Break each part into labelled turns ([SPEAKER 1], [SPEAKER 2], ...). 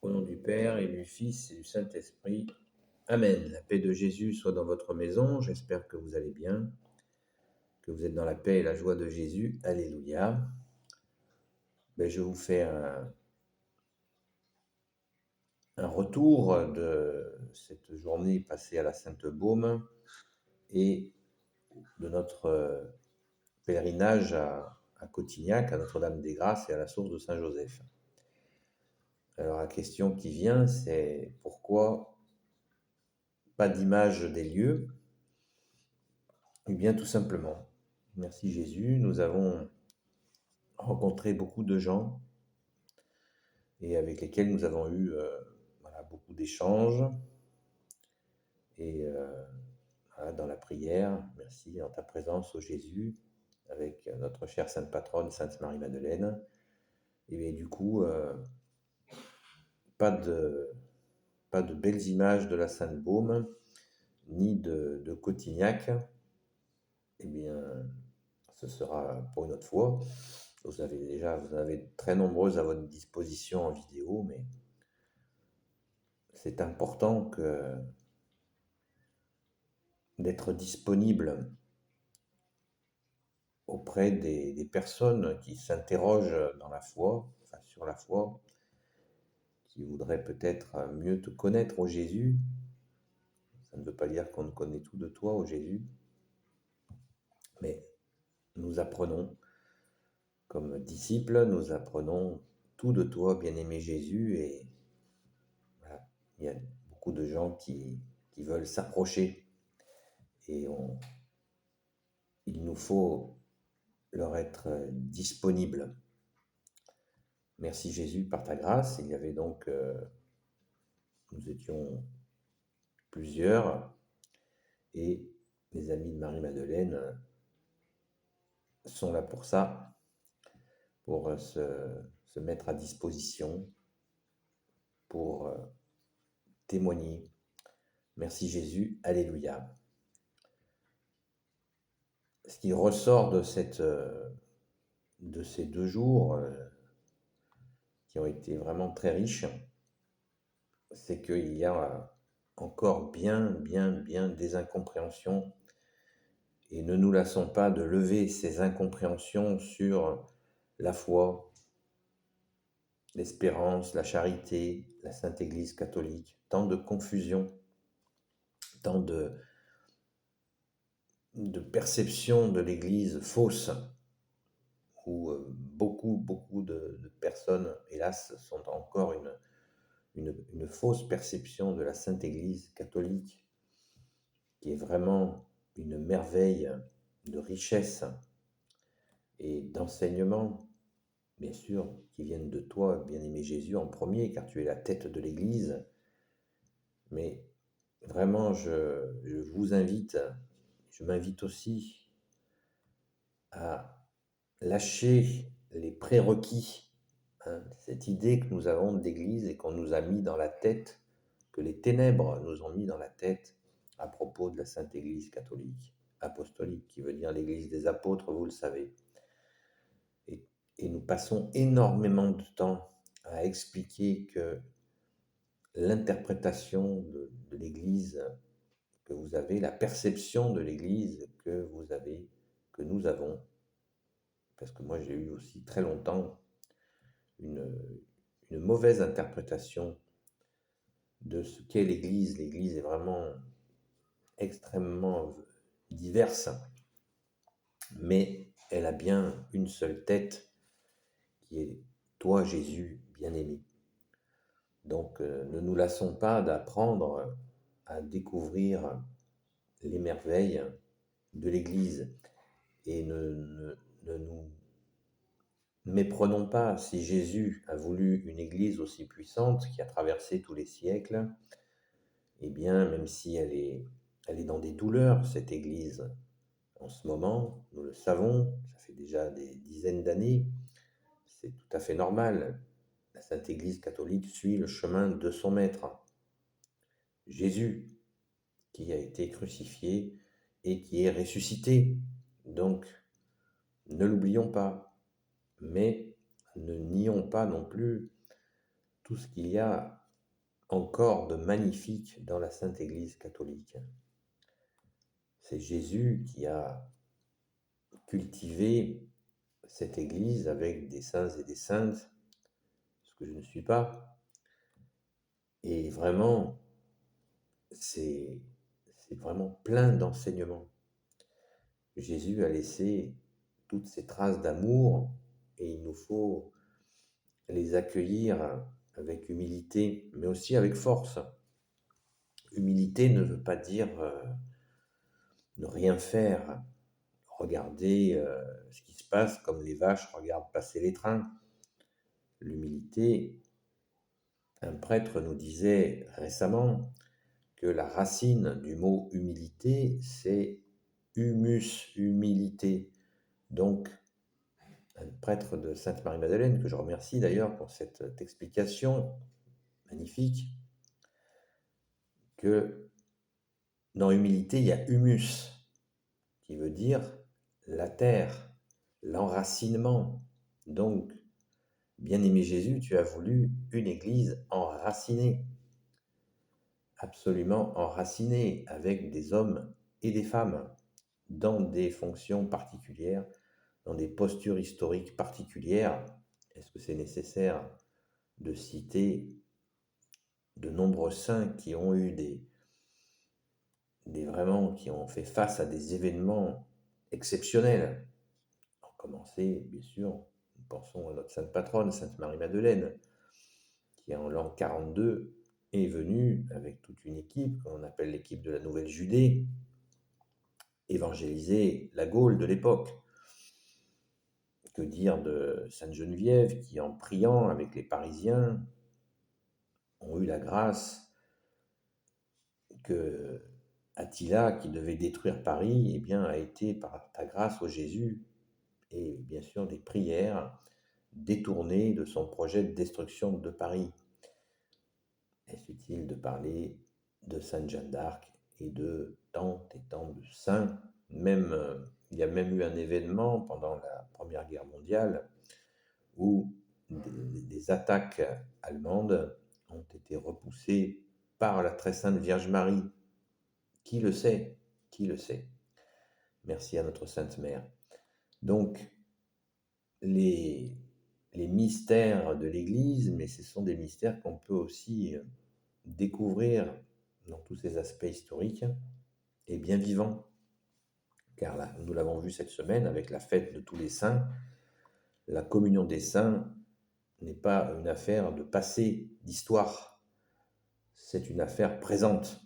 [SPEAKER 1] Au nom du Père et du Fils et du Saint-Esprit. Amen. La paix de Jésus soit dans votre maison. J'espère que vous allez bien, que vous êtes dans la paix et la joie de Jésus. Alléluia. Je vous fais un retour de cette journée passée à la Sainte-Baume et de notre pèlerinage à Cotignac, à Notre-Dame-des-Grâces et à la source de Saint-Joseph. Alors la question qui vient, c'est pourquoi pas d'image des lieux? Eh bien, tout simplement, merci Jésus, nous avons rencontré beaucoup de gens et avec lesquels nous avons eu beaucoup d'échanges. Et dans la prière, merci en ta présence, ô Jésus, avec notre chère Sainte Patronne, Sainte Marie-Madeleine. Et bien, du coup, pas de belles images de la Sainte-Baume, ni de Cotignac. Eh bien, ce sera pour une autre fois. Vous en avez très nombreuses à votre disposition en vidéo, mais c'est important d'être disponible auprès des personnes qui s'interrogent dans la foi, enfin sur la foi, qui voudraient peut-être mieux te connaître, ô Jésus. Ça ne veut pas dire qu'on connaît tout de toi, ô Jésus, mais nous apprenons, comme disciples, nous apprenons tout de toi, bien-aimé Jésus, et voilà, il y a beaucoup de gens qui veulent s'approcher, et il nous faut leur être disponible. Merci Jésus par ta grâce. Il y avait donc, nous étions plusieurs, et les amis de Marie-Madeleine sont là pour ça, pour se mettre à disposition, pour témoigner. Merci Jésus, alléluia. Ce qui ressort de ces 2 jours qui ont été vraiment très riches, c'est qu'il y a encore bien des incompréhensions, et ne nous lassons pas de lever ces incompréhensions sur la foi, l'espérance, la charité, la Sainte Église catholique. Tant de confusion, tant de perception de l'Église fausse, où beaucoup de personnes, hélas, sont encore une fausse perception de la Sainte Église catholique, qui est vraiment une merveille de richesse et d'enseignement, bien sûr, qui viennent de toi, bien-aimé Jésus, en premier, car tu es la tête de l'Église. Mais vraiment, je vous invite, je m'invite aussi à lâcher les prérequis, cette idée que nous avons de l'Église et qu'on nous a mis dans la tête, que les ténèbres nous ont mis dans la tête à propos de la Sainte Église catholique, apostolique, qui veut dire l'Église des apôtres, vous le savez. Et nous passons énormément de temps à expliquer que l'interprétation de l'Église que vous avez, la perception de l'Église que vous avez, que nous avons, parce que moi j'ai eu aussi très longtemps une mauvaise interprétation de ce qu'est l'Église. L'Église est vraiment extrêmement diverse, mais elle a bien une seule tête, qui est toi, Jésus, bien-aimé. Donc, ne nous lassons pas d'apprendre à découvrir les merveilles de l'Église, et ne nous méprenons pas. Si Jésus a voulu une Église aussi puissante qui a traversé tous les siècles, eh bien, même si elle est dans des douleurs, cette Église, en ce moment, nous le savons, ça fait déjà des dizaines d'années, c'est tout à fait normal. La Sainte Église catholique suit le chemin de son Maître, Jésus, qui a été crucifié et qui est ressuscité. Donc, ne l'oublions pas, mais ne nions pas non plus tout ce qu'il y a encore de magnifique dans la Sainte Église catholique. C'est Jésus qui a cultivé cette Église avec des saints et des saintes, ce que je ne suis pas. Et vraiment, c'est vraiment plein d'enseignements. Jésus a laissé toutes ces traces d'amour et il nous faut les accueillir avec humilité, mais aussi avec force. Humilité ne veut pas dire ne rien faire, regarder ce qui se passe comme les vaches regardent passer les trains. L'humilité, un prêtre nous disait récemment que la racine du mot humilité, c'est humus, humilité. Donc, un prêtre de Sainte-Marie-Madeleine, que je remercie d'ailleurs pour cette explication magnifique, que dans humilité, il y a humus, qui veut dire la terre, l'enracinement. Donc, bien-aimé Jésus, tu as voulu une église enracinée, absolument enracinée, avec des hommes et des femmes dans des fonctions particulières, dans des postures historiques particulières. Est-ce que c'est nécessaire de citer de nombreux saints qui ont eu vraiment, qui ont fait face à des événements exceptionnels? Pour commencer, bien sûr, nous pensons à notre sainte patronne, Sainte Marie-Madeleine, qui en l'an 42 est venue avec toute une équipe, qu'on appelle l'équipe de la Nouvelle Judée, évangéliser la Gaule de l'époque. Que dire de Sainte Geneviève qui, en priant avec les Parisiens, ont eu la grâce que Attila, qui devait détruire Paris, eh bien, a été par ta grâce, ô Jésus, et bien sûr des prières détournées de son projet de destruction de Paris. Est-ce utile de parler de Sainte Jeanne d'Arc et de tant et tant de saints? Même, il y a même eu un événement pendant la Première Guerre mondiale où des attaques allemandes ont été repoussées par la très sainte Vierge Marie. Qui le sait? Qui le sait? Merci à notre Sainte Mère. Donc, les, les mystères de l'Église, mais ce sont des mystères qu'on peut aussi découvrir dans tous ces aspects historiques et bien vivants. Car là, nous l'avons vu cette semaine avec la fête de tous les saints, la communion des saints n'est pas une affaire de passé, d'histoire, c'est une affaire présente.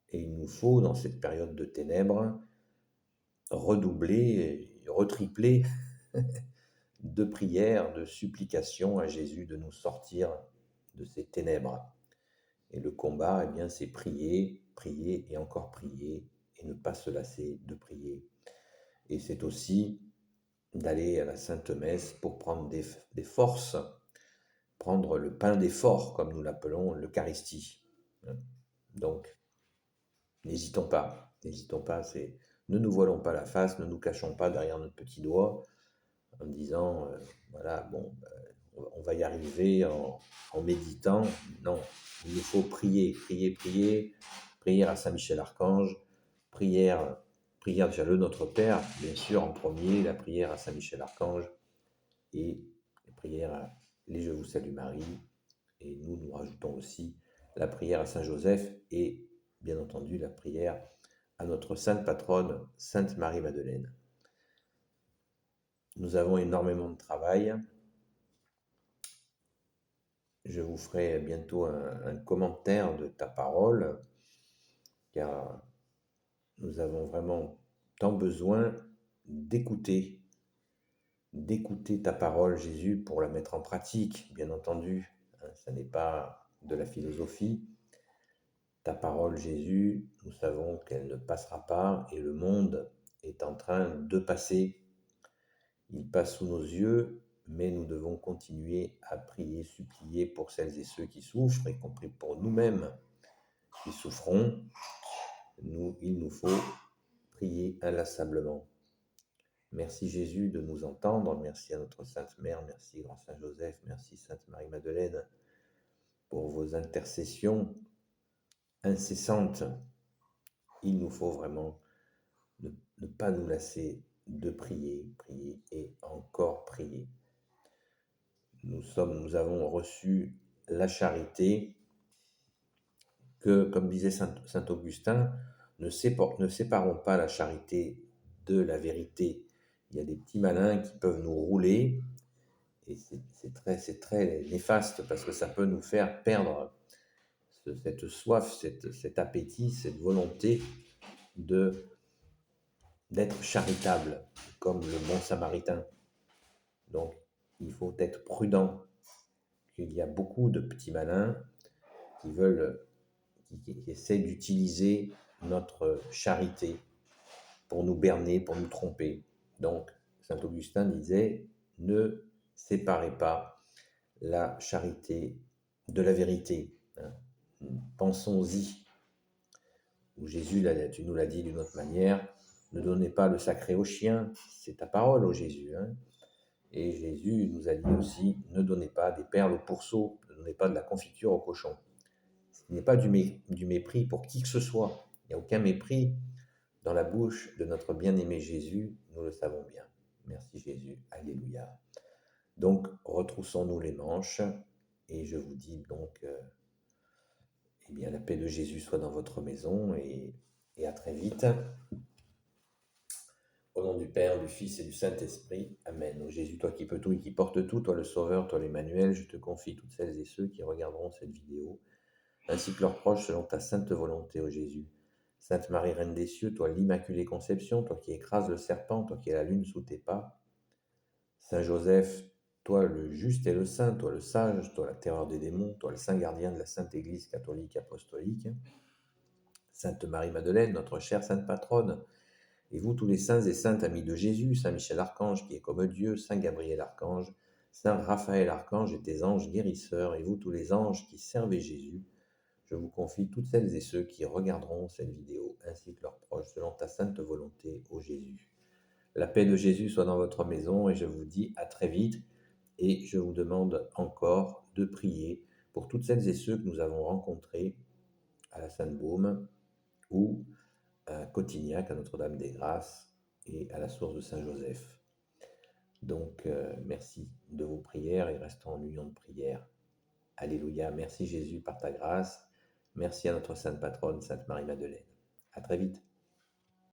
[SPEAKER 1] Et il nous faut, dans cette période de ténèbres, redoubler, retripler de prières, de supplications à Jésus de nous sortir de ces ténèbres. Et le combat, eh bien, c'est prier, prier et encore prier, et ne pas se lasser de prier. Et c'est aussi d'aller à la Sainte Messe pour prendre des forces, prendre le pain des forts, comme nous l'appelons, l'Eucharistie. Donc, n'hésitons pas, ne nous voilons pas la face, ne nous cachons pas derrière notre petit doigt en disant, voilà, bon, on va y arriver en méditant. Non, il nous faut prier, prier, prier, prière à Saint Michel Archange, prière déjà le Notre Père, bien sûr en premier, la prière à Saint Michel Archange et la prière à les Je vous salue Marie. Et nous rajoutons aussi la prière à Saint Joseph et bien entendu la prière à notre sainte patronne, Sainte Marie-Madeleine. Nous avons énormément de travail. Je vous ferai bientôt un commentaire de ta parole, car nous avons vraiment tant besoin d'écouter ta parole, Jésus, pour la mettre en pratique, bien entendu. Ce n'est pas de la philosophie. Ta parole, Jésus, nous savons qu'elle ne passera pas et le monde est en train de passer. Il passe sous nos yeux, mais nous devons continuer à prier, supplier pour celles et ceux qui souffrent, y compris pour nous-mêmes qui souffrons. Il nous faut prier inlassablement. Merci Jésus de nous entendre, merci à notre Sainte Mère, merci Grand Saint Joseph, merci Sainte Marie-Madeleine pour vos intercessions incessantes. Il nous faut vraiment ne pas nous lasser de prier, prier et encore prier. Nous avons reçu la charité que, comme disait saint Augustin, ne séparons pas la charité de la vérité. Il y a des petits malins qui peuvent nous rouler, et c'est très néfaste parce que ça peut nous faire perdre cette soif, cet appétit, cette volonté d'être charitable, comme le bon samaritain. Donc, il faut être prudent. Il y a beaucoup de petits malins qui essaient d'utiliser notre charité pour nous berner, pour nous tromper. Donc, saint Augustin disait, ne séparez pas la charité de la vérité. Hein. Pensons-y. Ou Jésus, tu nous l'as dit d'une autre manière, ne donnez pas le sacré aux chiens, c'est ta parole, ô Jésus. Hein. Et Jésus nous a dit aussi, ne donnez pas des perles aux pourceaux, ne donnez pas de la confiture aux cochons. Ce n'est pas du mépris pour qui que ce soit. Il n'y a aucun mépris dans la bouche de notre bien-aimé Jésus, nous le savons bien. Merci Jésus, alléluia. Donc, retroussons-nous les manches, et je vous dis donc, eh bien, la paix de Jésus soit dans votre maison, et à très vite. Au nom du Père, du Fils et du Saint-Esprit. Amen. Ô Jésus, toi qui peux tout et qui portes tout, toi le Sauveur, toi l'Emmanuel, je te confie toutes celles et ceux qui regarderont cette vidéo, ainsi que leurs proches, selon ta sainte volonté, ô Jésus. Sainte Marie, Reine des cieux, toi l'Immaculée Conception, toi qui écrases le serpent, toi qui es la lune sous tes pas. Saint Joseph, toi le juste et le saint, toi le sage, toi la terreur des démons, toi le saint gardien de la Sainte Église catholique apostolique. Sainte Marie-Madeleine, notre chère sainte patronne, et vous tous les saints et saintes amis de Jésus, Saint Michel Archange qui est comme Dieu, Saint Gabriel Archange, Saint Raphaël Archange et tes anges guérisseurs, et vous tous les anges qui servez Jésus, je vous confie toutes celles et ceux qui regarderont cette vidéo, ainsi que leurs proches, selon ta sainte volonté, ô Jésus. La paix de Jésus soit dans votre maison, et je vous dis à très vite, et je vous demande encore de prier pour toutes celles et ceux que nous avons rencontrés à la Sainte-Baume, ou à Cotignac, à Notre-Dame-des-Grâces, et à la source de Saint-Joseph. Donc, merci de vos prières, et restons en union de prière. Alléluia, merci Jésus par ta grâce. Merci à notre sainte patronne, Sainte Marie-Madeleine. À très vite.